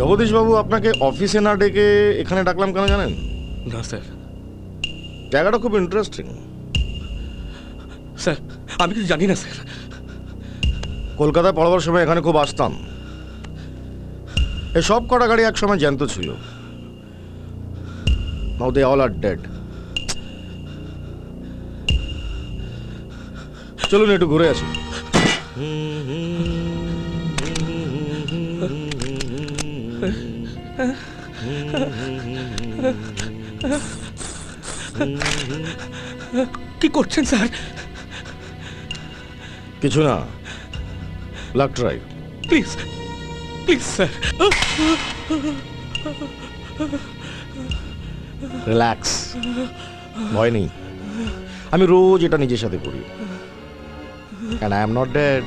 জগদীশ বাবু, আপনাকে অফিসে না ডেকে এখানে ডাকলাম কেন জানেন? না স্যার। জায়গাটা খুব ইন্টারেস্টিং। স্যার আমি কিছু জানি না স্যার। কলকাতায় পড়াবার সময় এখানে খুব আসতাম। এই সব কটা গাড়ি একসময় জ্যান্ত ছিল। নাও দে অল আর ডেড। চলুন একটু ঘুরে আসি। কি করছেন স্যার? কিছু না, lakh try. Please please sir. Relax, ভয় নেই। আমি রোজ এটা নিজের সাথে করি। And I am not dead.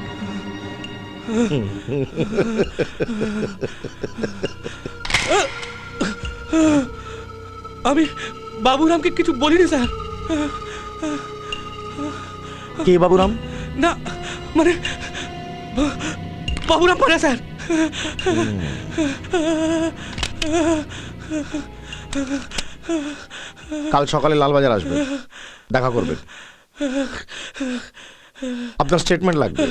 আমি বাবুরামকে কিছু বলিনি স্যার। কে বাবুরাম? না মানে বাবুরাম পারে স্যার। কাল সকালে লালবাজার আসবে, দেখা করবে। আপনার স্টেটমেন্ট লাগবে।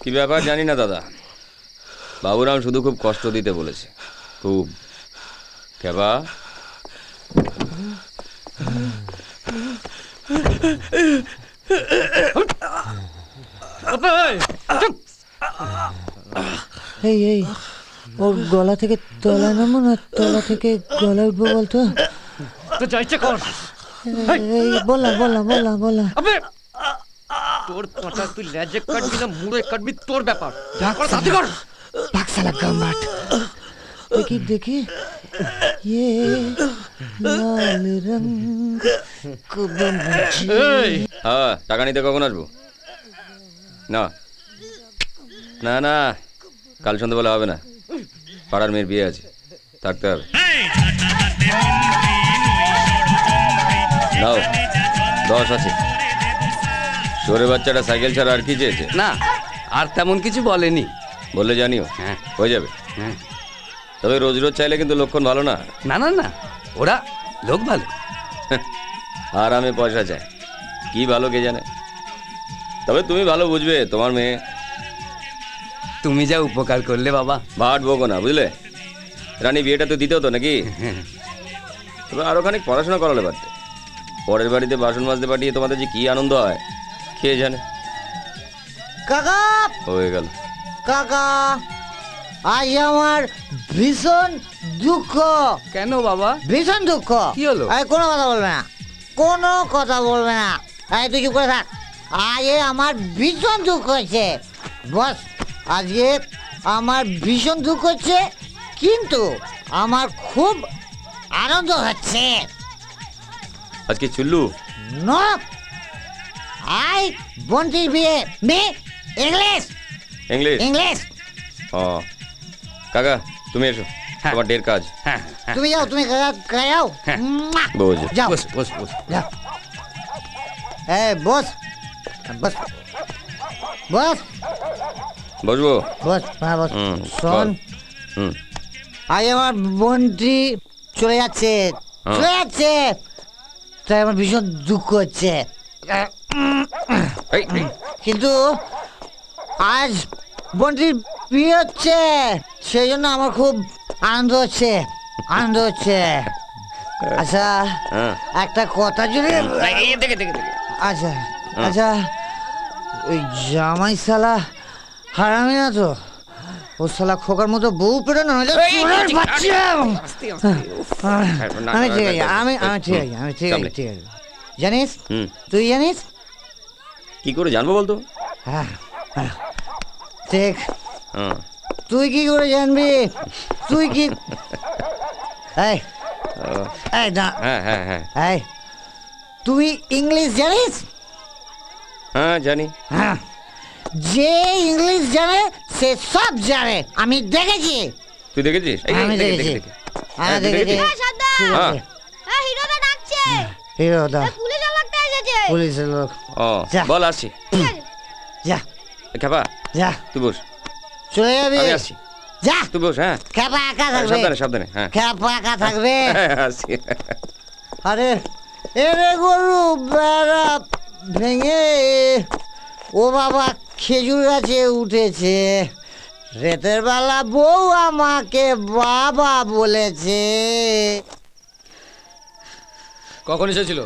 কি ব্যাপার জানি না দাদা, বাবুরাম শুধু খুব কষ্ট দিতে বলেছে, খুব। কেবা এই এই ওর গলা থেকে তলা নামো না তলা থেকে গলা উঠবো বলতো? তো যাইছে কর। এই বলা বলা বলা বলা আবে তোর পাটা তুই লেজে কাটবি না মুড়ে কাটবি তোর ব্যাপার। যা কর তাতে কর। পাকসালা গামাট। দেখি দেখি ये लाल रंग कब मुझे। হ্যাঁ, টাকা নিতে কখন আসবো? না না না, কাল সন্ধ্যাবেলা হবে না, পাড়ার মেয়ের বিয়ে আছে, থাকতে হবে। নাও 10 আছে। সরে বাচ্চাটা সাইকেল ছাড়া আর কি চেয়েছে? না, আর তেমন কিছু বলেনি। বললে জানিও। হ্যাঁ। হয়ে যাবে। হ্যাঁ। তবে রোজ রোজ চাইলে কিন্তু লক্ষণ ভালো না। না না না, ওরা লোক ভালো। আর আমি পয়সা চাই, কি ভালো কে জানে। তবে তুমি ভালো বুঝবে, তোমার মেয়ে। তুমি যা উপকার করলে বাবা। ভাট বকো না, বুঝলে? রানী বিয়েটা তো দিতে হতো নাকি? তবে আরো খানিক পড়াশোনা করালে পারতে। পরের বাড়িতে বাসন মাজতে পাঠিয়ে তোমাদের যে কি আনন্দ হয় কে জানে। কাকা হয়ে গেল। কাকা আজ আমার ভীষণ দুঃখ, কেন বাবা? ভীষণ দুঃখ। কি হলো? এই কোনো কথা বলবে না, কোনো কথা বলবে না। এই তুই চুপ করে থাক। আজ আমার ভীষণ দুঃখ হচ্ছে বস, আজকে আমার ভীষণ দুঃখ হচ্ছে, কিন্তু আমার খুব আনন্দ হচ্ছে। আজকে চুল্লু নো আই বন্টির বিয়ে বিয়ে ইংলিশ ইংলিশ। ইংলিশ। ও কাকা তুমি এসো, হ্যাঁ। তোমার ঢের কাজ। হ্যাঁ হ্যাঁ, তুমি যাও, তুমি যাও। হ্যাঁ। বুঝে। যাও বস বস বস। যাও। বস বস বস বসবো। বস হ্যাঁ বস। হুম, শোন, বল। হুম। আজ আমার বোনটি চলে যাচ্ছে, চলে যাচ্ছে, তাই আমার ভীষণ দুঃখ হচ্ছে। এই, এই, কিন্তু আজ বোনটির বিয়ে হচ্ছে, সেই জন্য আমার খুব আনন্দ হচ্ছে, আনন্দ হচ্ছে। আচ্ছা হ্যাঁ। একটা কথা যদি, এই, দেখে দেখে দেখে। আচ্ছা আচ্ছা, ওই জামাই শালা হারামি না তো? ও শালা খোকার মতো বউ পেরো না হলে চোরের বাচ্চা। আমি ঠিক আছে, আমি আমি ঠিক আছে, আমি ঠিক আছে, ঠিক আছে। জানিস, হুম। তুই জানিস? কি করে জানবো বলতো? হ্যাঁ ঠিক। হ্যাঁ। তুই কি করে জানবি? তুই কি এই এই না হ্যাঁ হ্যাঁ হ্যাঁ। এই তুই ইংলিশ জানিস? হ্যাঁ জানি। হ্যাঁ, যে ইংলিশ জানে সে সব জানে, আমি দেখেছি। তুই দেখেছিস? এই, আমি দেখে, দেখেছি। দেখে, দেখে। আমি হ্যাঁ, তুই দেখেছি। দেখেছিস? ঠিক হ্যাঁ। আছে। হিরোদা ডাকছে, হিরোদা, পুলিশের লোকটা এসেছে। পুলিশের লোক। ও যা। বল আসছি। যা খেপা যা, তুই বস, চলে যাবি? আমি আসছি। যা, তুই বস। হ্যাঁ খেপা একা থাকবে। সাবধানে সাবধানে। হ্যাঁ খেপা একা থাকবে। হ্যাঁ, আসছি। আরে এরে গরু বেড়া ভেঙে ও বাবা খেজুর গাছে উঠেছে। রাতের বেলা বউ আমাকে বাবা বলেছে। কখন এসেছিল?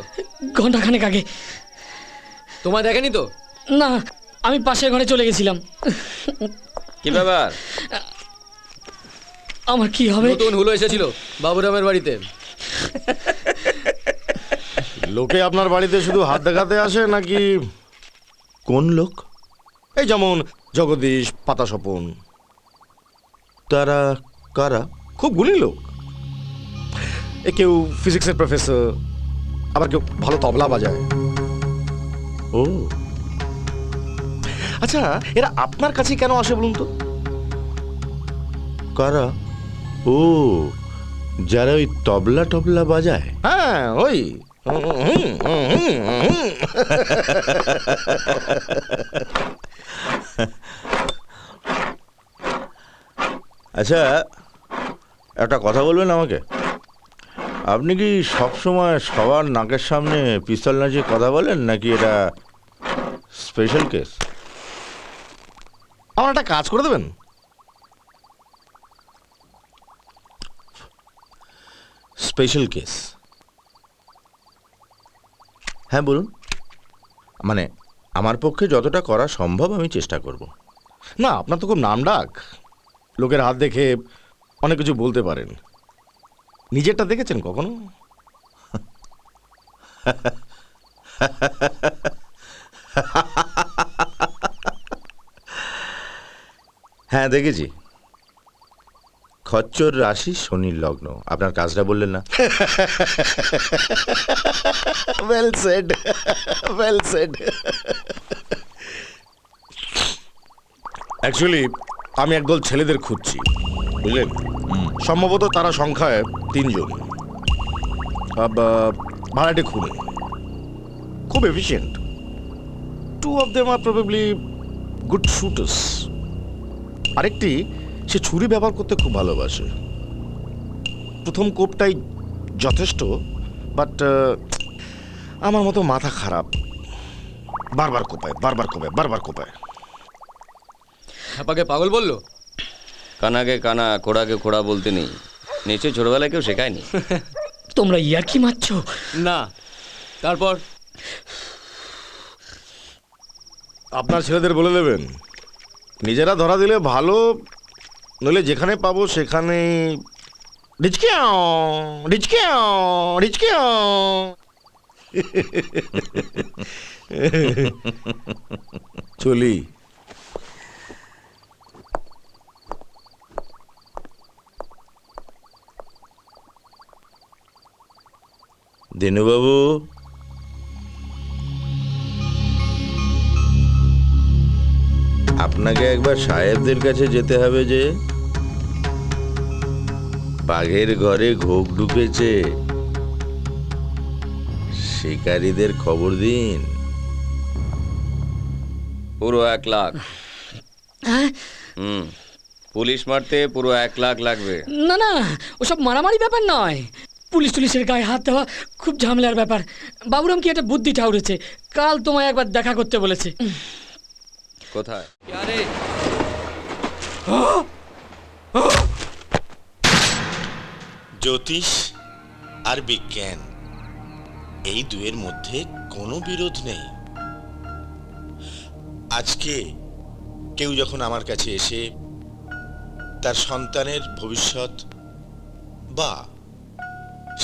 ঘন্টাখানেক আগে। তোমায় দেখেনি তো? না, আমি পাশের ঘরে চলে গেছিলাম। কি ব্যাপার? আমার কি হবে? নতুন হুলো এসেছিল বাবুরামের বাড়িতে। লোকে আপনার বাড়িতে শুধু হাত দেখাতে আসে নাকি? কোন লোক? এই যেমন জগদীশ, পাতা স্বপন, তারা কারা? খুব গুণী লোক। এ কেউ ফিজিক্সের প্রফেসর, আবার কেউ ভালো তবলা বাজায়। ও আচ্ছা, এরা আপনার কাছে কেন আসে বলুন তো? কারা? ও, যারা ওই তবলা টবলা বাজায়। হ্যাঁ, ওই আচ্ছা, একটা কথা বলবেন আমাকে? আপনি কি সবসময় সবার নাকের সামনে পিস্তল নাচিয়ে কথা বলেন, নাকি এটা স্পেশাল কেস? আমার একটা কাজ করে দেবেন? Special case? হ্যাঁ বলুন। মানে আমার পক্ষে যতটা করা সম্ভব আমি চেষ্টা করব। না, আপনার তো খুব নাম ডাক, লোকের হাত দেখে অনেক কিছু বলতে পারেন। নিজেরটা দেখেছেন কখনো? হ্যাঁ দেখেছি। খচ্চর রাশি, শনির লগ্ন। আপনার কাজটা বললেন না? Well said, well said. Actually আমি একদল ছেলেদের খুঁজছি, বুঝলেন? সম্ভবত তারা সংখ্যায় 3 জন। ভাড়াটে খুনি, খুব efficient. 2 of them are probably good shooters. আরেকটি, সে ছুরি ব্যবহার করতে খুব ভালোবাসে। প্রথম কোপটাই যথেষ্ট, বাট আমার মতো মাথা খারাপ, বারবার কোপায়, বারবার কোপায়, বারবার কোপায়। হ্যাপাকে পাগল বললো? কানাকে কানা, খোড়াকে খোড়া বলতে নেই, নিশ্চয়ই ছোটবেলায় কেউ শেখায়নি। তোমরা ইয়ার্কি মারছো? না। তারপর? আপনার ছেলেদের বলে দেবেন, নিজেরা ধরা দিলে ভালো, নইলে যেখানে পাবো সেখানে রিচকিয়াও রিচকিয়াও রিচকিয়াও। চলি। দিনুবাবু, আপনাকে একবার সাহেবদের কাছে যেতে হবে যে। বাঘের ঘরে ঘোক ঢুকেছে, শিকারীদের খবর দিন। পুরো 1 লাখ। হ্যাঁ? পুলিশ মারতে পুরো 1 লাখ লাগবে। না না, ওসব মারামারি ব্যাপার নয়। পুলিশ টুলিশের গায়ে হাত দেওয়া খুব ঝামেলার ব্যাপার। বাবুরাম কি একটা বুদ্ধি ঠাউরেছে, কাল তোমায় একবার দেখা করতে বলেছে। কোথায়? আরে জ্যোতিষ আর বিজ্ঞান, এই দুয়ের মধ্যে কোনো বিরোধ নেই। আজকে কেউ যখন আমার কাছে এসে তার সন্তানের ভবিষ্যৎ বা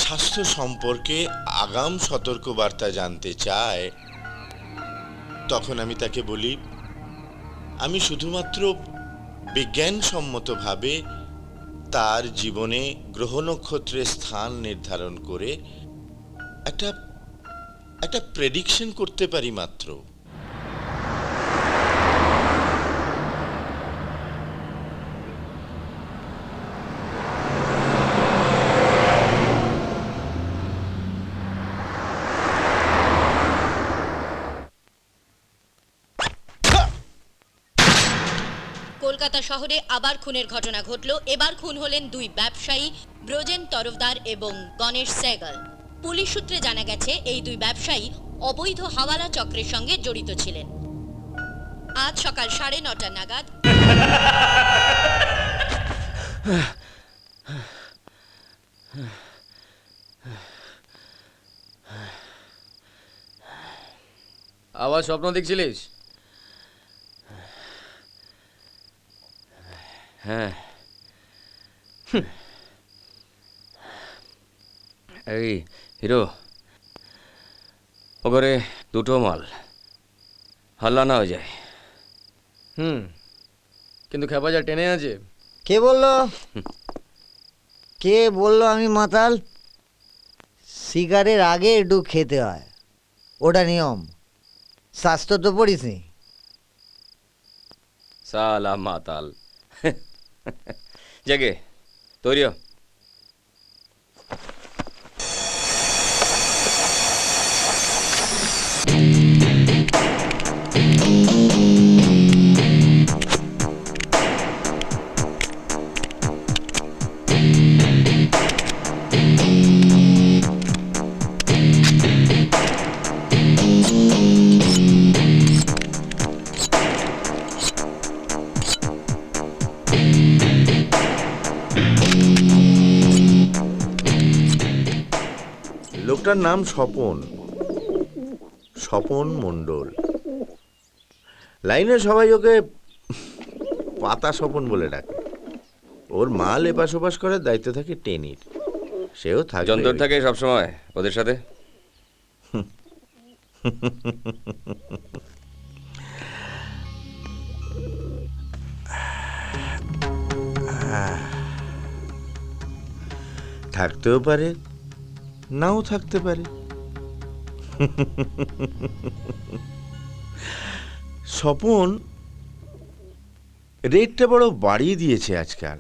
স্বাস্থ্য সম্পর্কে আগাম সতর্কবার্তা জানতে চায়, তখন আমি তাকে বলি, আমি শুধুমাত্র বিজ্ঞানসম্মতভাবে তার জীবনে গ্রহ নক্ষত্রের স্থান নির্ধারণ করে একটা প্রেডিকশন করতে পারি মাত্র। কলকাতা শহরে আবার খুনের ঘটনা ঘটল। এবার খুন হলেন দুই ব্যবসায়ী, ব্রজেন তরফদার এবং গণেশ সেহগল। পুলিশ সূত্রে জানা গেছে এই দুই ব্যবসায়ী অবৈধ হাওয়ালা চক্রের সঙ্গে জড়িত ছিলেন। আজ সকাল 9:30 নাগাদ আবার স্বপ্ন দেখছিলিস? হ্যাঁ। এই হিরো, ও ঘরে দুটো মাল, হাল্লা না হয়ে যায়। কিন্তু খেপা যা টেনে আছে। কে বললো? কে বললো আমি মাতাল? সিগারের আগে একটু খেতে হয়, ওটা নিয়ম। স্বাস্থ্য তো পড়িসনি। সালা মাতাল। জেগে তৈরি হ। লোকটার নাম স্বপন, স্বপন মণ্ডল। লাইনে সবাই ওকে পাতা স্বপন বলে ডাকে। ওর মাল এপাশ ওপাশ করার দায়িত্ব থাকে টেনির। সেও থাকে যন্তর থাকে সবসময় ওদের সাথে। থাকতেও পারে, নাও থাকতে পারে। স্বপন রেটটা বড় বাড়িয়ে দিয়েছে আজকাল,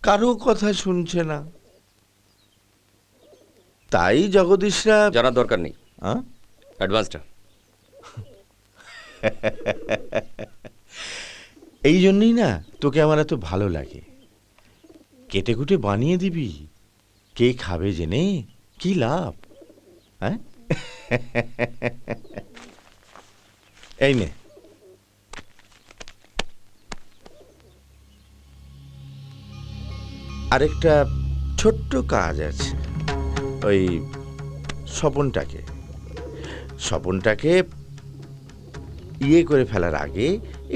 কারো কথা শুনছে না। তাই জগদীশরা জানার দরকার নেই, আঁ? অ্যাডভান্সটা। এই জন্যই না তোকে আমার এত ভালো লাগে। কেটে কুটে বানিয়ে দিবি, কে খাবে জেনে কি লাভ? হ্যাঁ, এই নে। আরেকটা ছোট্ট কাজ আছে। ওই স্বপনটাকে ইয়ে করে ফেলার আগে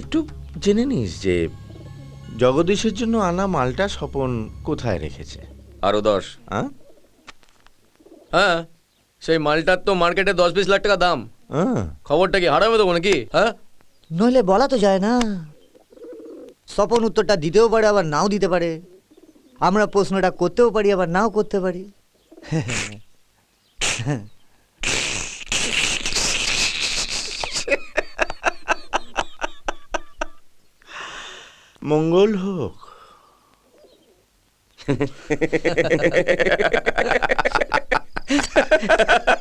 একটু জেনে নিস যে জগদীশের জন্য আনা মালটা স্বপন কোথায় রেখেছে। আরো 10। হ্যাঁ, হ্যাঁ, সেই মালটার তো মার্কেটে 10-20 লাখ টাকা দাম। খবরটা কি হারাবে দেবো নাকি? হ্যাঁ, নইলে বলা তো যায় না। স্বপন উত্তরটা দিতেও পারে, আবার নাও দিতে পারে। আমরা প্রশ্নটা করতেও পারি, আবার নাও করতে পারি। মঙ্গল হোক।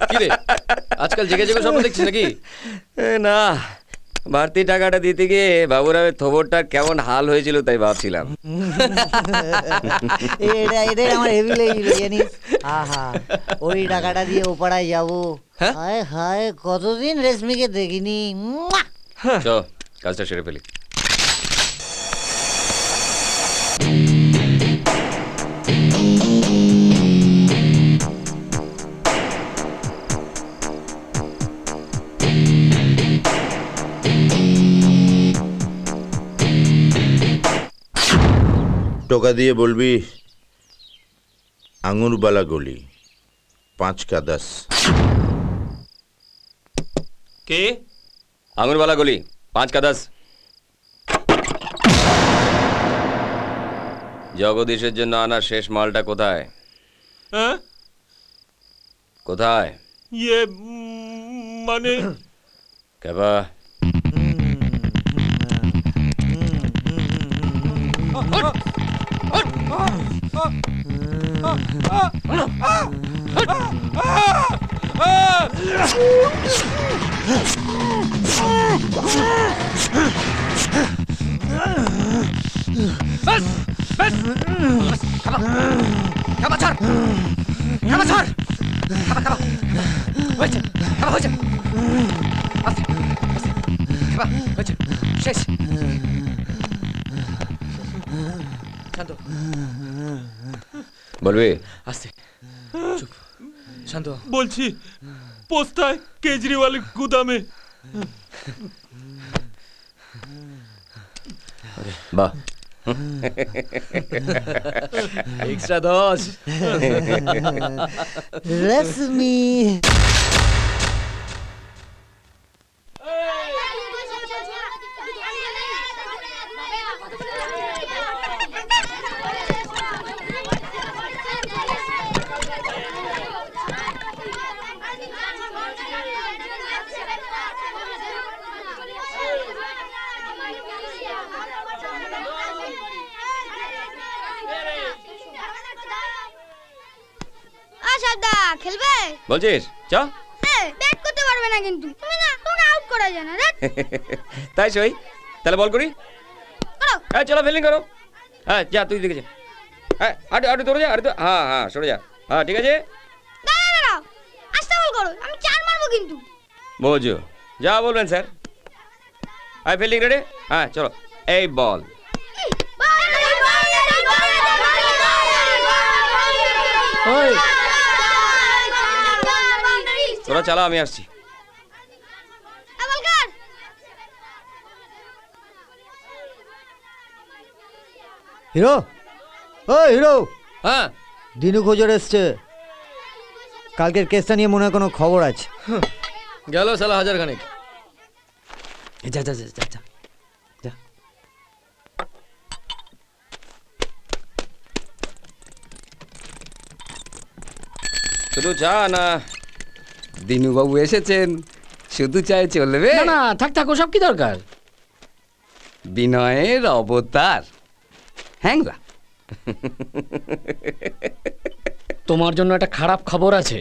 কি রে আজকাল জেগে জেগে স্বপ্ন দেখছিস নাকি? না, বাড়তি টাকাটা দিতে গিয়ে বাবুরামের থবরটা কেমন হাল হয়েছিল তাই ভাবছিলাম। এটাই আমার হেভি লেগেছিল জানিস। আহা, ওই টাকাটা দিয়ে ওপাড়ায় যাবো। হায় হায়, কতদিন রেশমিকে দেখিনি। মুয়া! চ কাজটা সেরে ফেলি। টোকা দিয়ে বলবি আঙুরবালা গলি 5 का 10। কে? আঙুরবালা গলি 5 का 10। জগদীশের জন্য আনা শেষ মালটা কোথায়? কোথায়? ইয়ে মানে ক্যাবা শেষ শান্ত বলবি আস্তে চুপ শান্ত হ। বলছি পোস্তায় কেজরিওয়ালের গুদামে। বাহ এক্সট্রা 10 রেশমি আশাদা খেলবে? বলছিস চ ব্যাট করতে পারবে না কিন্তু তুমি না তুমি আউট করা যায় না রে। তাই সই তাহলে বল করি করো। হ্যাঁ চলো ফিল্ডিং করো হ্যাঁ যা তুই দেখে যা হ্যাঁ আটু আটু তোরে যা আটু তো হ্যাঁ হ্যাঁ সরে যা হ্যাঁ ঠিক আছে দাঁড়াও আস্তে বল করো, আমি চার মারবো কিন্তু। বোঝো যা বলবেন স্যার হ্যাঁ ফিল্ডিং রেডি হ্যাঁ চলো এই বল ওই তোরা চালা আমি আসছি হিরো ও হিরো, হ্যাঁ দিনু খোঁজর এসছে। কালকের কেসটা নিয়ে মনে হয় কোনো খবর আছে। গেল সালা হাজার খানেক। যা যা যা যা যা যা শুধু যা না দিনুবাবু এসেছেন, শুধু চায় চলবে? না না থাক থাক, ওসব কি দরকার? বিনয়ের অবতার হ্যাংলা। তোমার জন্য একটা খারাপ খবর আছে।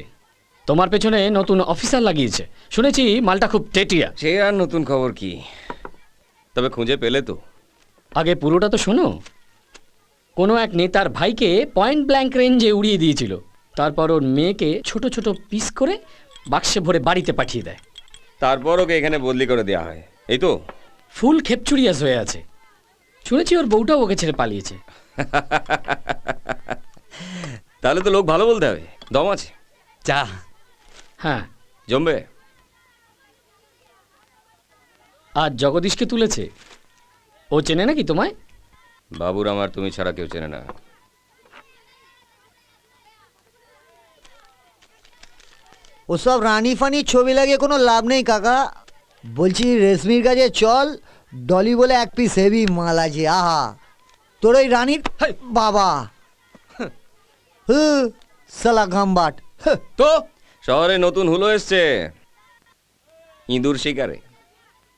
তোমার পেছনে নতুন অফিসার লাগিয়েছে, শুনেছি মালটা খুব টেটিয়া। সে আর নতুন খবর কি, তবে খুঁজে পেলে তো? আগে পুরোটা তো শোনো। কোনো এক নেতার ভাইকে পয়েন্ট ব্ল্যাঙ্ক রেঞ্জে উড়িয়ে দিয়েছিল, তারপর ওর মেয়েকে ছোট ছোট পিস করে বাক্সে ভরে বাড়িতে পাঠিয়ে দেয়। তারপর ওকে এখানে বদলি করে দেওয়া হয়, এই তো? ফুল খেপচুরিয়াস হয়ে আছে। শুনেছি ওর বউটাও ওকে ছেড়ে পালিয়েছে। তাহলে তো লোক ভালো বলতে হবে, দম আছে। চা হ্যাঁ, জমবে। আর জগদীশকে তুলেছে। ও চেনে নাকি তোমায়? বাবুর আমার তুমি ছাড়া কেউ চেনে না। ওসব রানি ফানি ছবি লাগিয়ে কোনো লাভ নেই কাকা। বলছি রেশমির কাছে চল, ডলি বলে এক পিস হেভি মাল আছে। আহা, তোর ওই রানীর বাবা হু সালা গাম্বাট। তো শহরে নতুন হুলো এসছে, ইঁদুর শিকারে।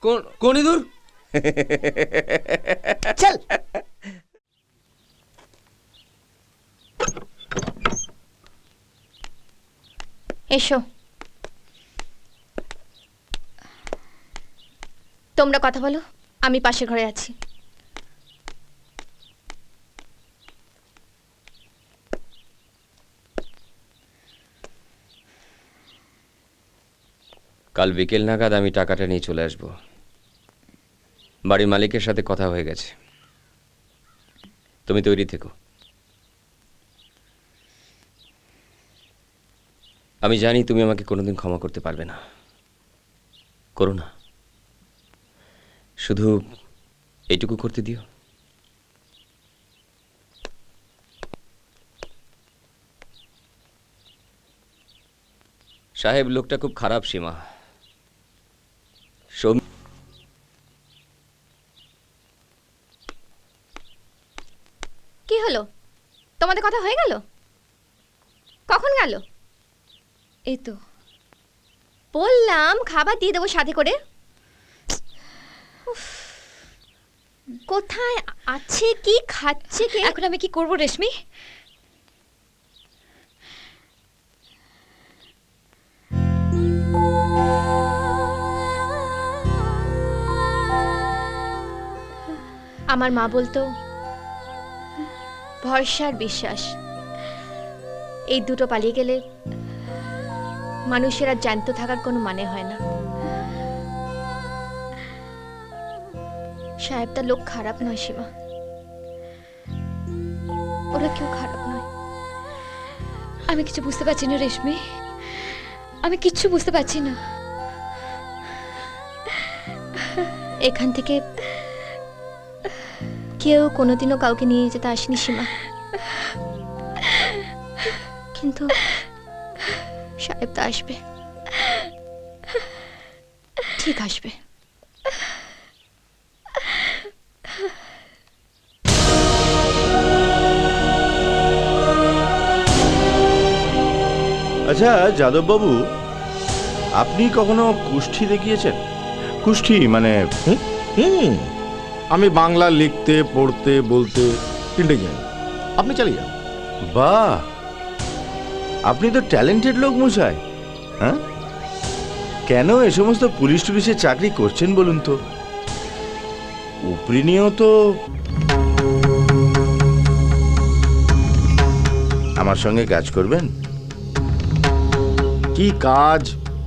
কোন কোন ইঁদুর? চল এসো, তোমরা কথা বলো, আমি পাশের ঘরে আছি। কাল বিকেল নাগাদ আমি টাকাটা নিয়ে চলে আসব। বাড়ির মালিকের সাথে কথা হয়ে গেছে, তুমি তৈরি থেকো। আমি জানি তুমি আমাকে কোনোদিন ক্ষমা করতে পারবে না, করো না, শুধু এইটুকু করতে দিও। সাহেব লোকটা খুব খারাপ সীমা। কি হলো, তোমাদের কথা হয়ে গেল? কখন গেল? এই তো বললাম খাবার দিয়ে দেবো সাথে করে। উফ, কোথায় আছে কি খাচ্ছে কে? এখন আমি কি করব রেশমি? আমার মা বলতো ভরসা আর বিশ্বাস এই দুটো পালিয়ে গেলে মানুষের আর জ্যান্ত থাকার কোনো মানে হয় না। সাহেবটা লোক খারাপ নয় সীমা, ওরা কেউ খারাপ নয়। আমি কিছু বুঝতে পারছি না রেশমি, আমি কিচ্ছু বুঝতে পারছি না। এখান থেকে কেউ কোনোদিনও কাউকে নিয়ে যেতে আসেনি সীমা, কিন্তু সাহেবটা আসবে, ঠিক আসবে। আচ্ছা যাদববাবু, আপনি কখনো কুষ্ঠি দেখিয়েছেন? কুষ্ঠি মানে হুম, আমি বাংলা লিখতে পড়তে বলতে তিনটে জানি। আপনি চালিয়ে যান। বাহ, আপনি তো ট্যালেন্টেড লোক মশাই। হ্যাঁ, কেন এ সমস্ত পুলিশ টুলিশের চাকরি করছেন বলুন তো? উপরি নিয়েও তো আমার সঙ্গে কাজ করবেন? কি কাজ,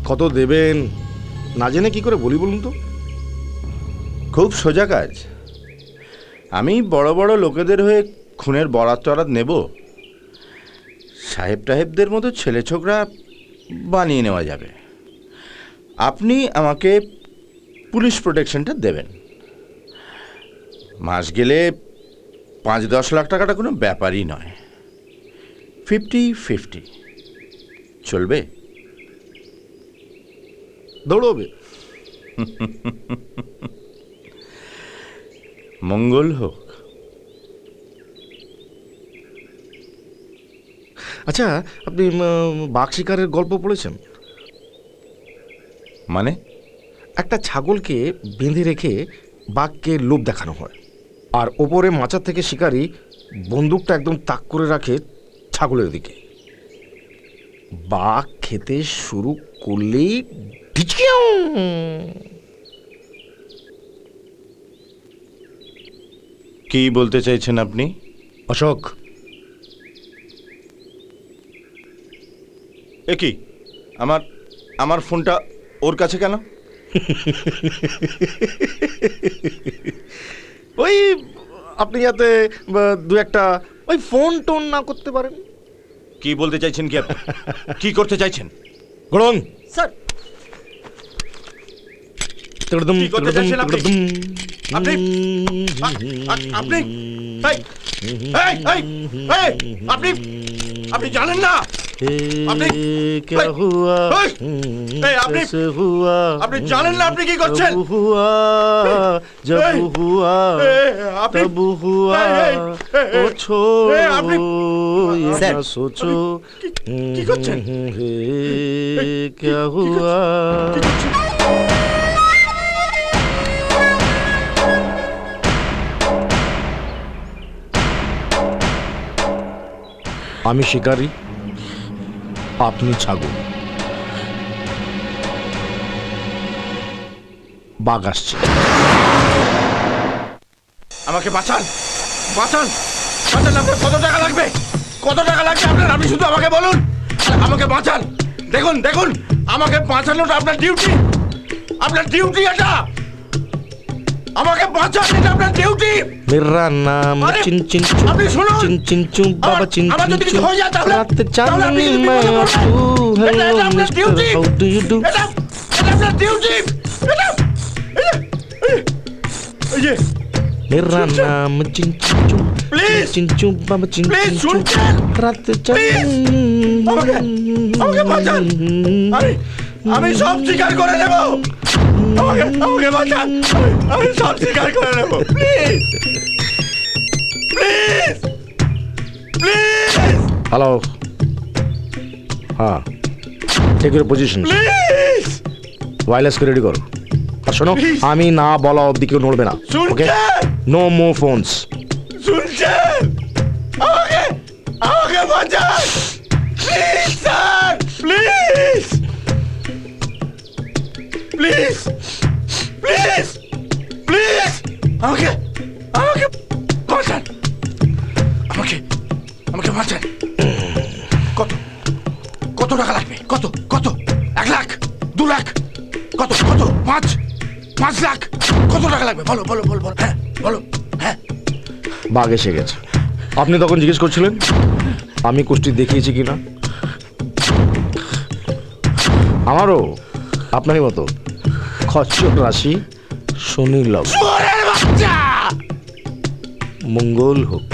কত দেবেন না জেনে কি করে বলি বলুন তো? খুব সোজা কাজ। আমি বড় বড় লোকেদের হয়ে খুনের বরাত টরাত নেব, সাহেব টাহেবদের মতো ছেলে ছোকরা বানিয়ে নেওয়া যাবে। আপনি আমাকে পুলিশ প্রোটেকশনটা দেবেন। মাস গেলে 5-10 লাখ টাকাটা কোনো ব্যাপারই নয়। 50-50 চলবে? দৌড়বে। মঙ্গল হোক। আচ্ছা, আপনি বাঘ শিকারের গল্প পড়েছেন? মানে? একটা ছাগলকে বেঁধে রেখে বাঘকে লোভ দেখানো হয়, আর ওপরে মাচা থেকে শিকারি বন্দুকটা একদম তাক করে রাখে ছাগলের দিকে। বাঘ খেতে শুরু করলেই ঢিচকিয়াও। কি বলতে চাইছেন আপনি? অশোক, এ কি, আমার আমার ফোনটা ওর কাছে কেন? ওই আপনি যাতে দু একটা ওই ফোন টোন না করতে পারেন। কি বলতে চাইছেন কি আপনি? কি করতে চাইছেন? গড়ন স্যার, কি করতে চাইছেন আপনি? আপনি আপনি এই, এই, এই, আপনি আপনি জানেন না? আপনি क्या हुआ এই, আপনি कैसे हुआ আপনি জানেন না আপনি কি করছেন? जब हुआ जब এই, हुआ আপনি तब हुआ এই, এই, ओ छोड़ो আপনি ये স্যার, ना सोचो কি করছেন? क्या हुआ আমি শিকারী, আপনি ছাগল। বাঘ আসছে। আমাকে বাঁচান, বাঁচান, বাঁচান। আপনার কত টাকা লাগবে? কত টাকা লাগবে আপনার? আপনি শুধু আমাকে বলুন, আমাকে বাঁচান। দেখুন দেখুন, আমাকে বাঁচানোটা আপনার ডিউটি, আপনার ডিউটি এটা। আমাকে বাঁচান, এটা আপনার ডিউটি। मेरा नाम अरे, चिन चिन अभी सुनो। चिन चिन चू बाबा चिन আমার चिन যদি কিছু चू হয়ে যায় তাহলে रात তাহলে আপনি चांदनी যদি में বিপদে পড়েন। तू এটা हेलो আপনার mister duty. How do you do এটা আপনার ডিউটি। এটা এই যে मेरा नाम चिन चिन चू Please. चिन चू बाबा चिन Please, चिन चू শুনছেন? रात चांदनी আমাকে আমাকে বাঁচান। আমি সব স্বীকার করে নেব। আমাকে আমাকে বাঁচান। আমি সব স্বীকার করে নেব। Please please please. हेलो हाँ টেক ইউর পজিশন, প্লিজ ওয়্যারলেসকে রেডি করো। আর শোনো, আমি না বলা অবধি কেউ নড়বে না, ওকে? No more phones. শুনছেন? আমাকে আমাকে বাঁচান please sir, please please please please আমাকে আমাকে বাঁচান, আমাকে আমাকে বাঁচান। কত কত টাকা লাগবে? কত কত? 1 লাখ, 2 লাখ, কত কত? 5 লাখ, কত টাকা লাগবে? বলো বলো বলো বলো, হ্যাঁ বলো, হ্যাঁ। বাঘ এসে গেছে। আপনি তখন জিজ্ঞেস করছিলেন আমি কুষ্টি দেখিয়েছি কিনা। আমারও আপনারই মতো খচ্চর রাশি, শনি লগ্ন। শুয়োরের বাচ্চা! মঙ্গল হোক।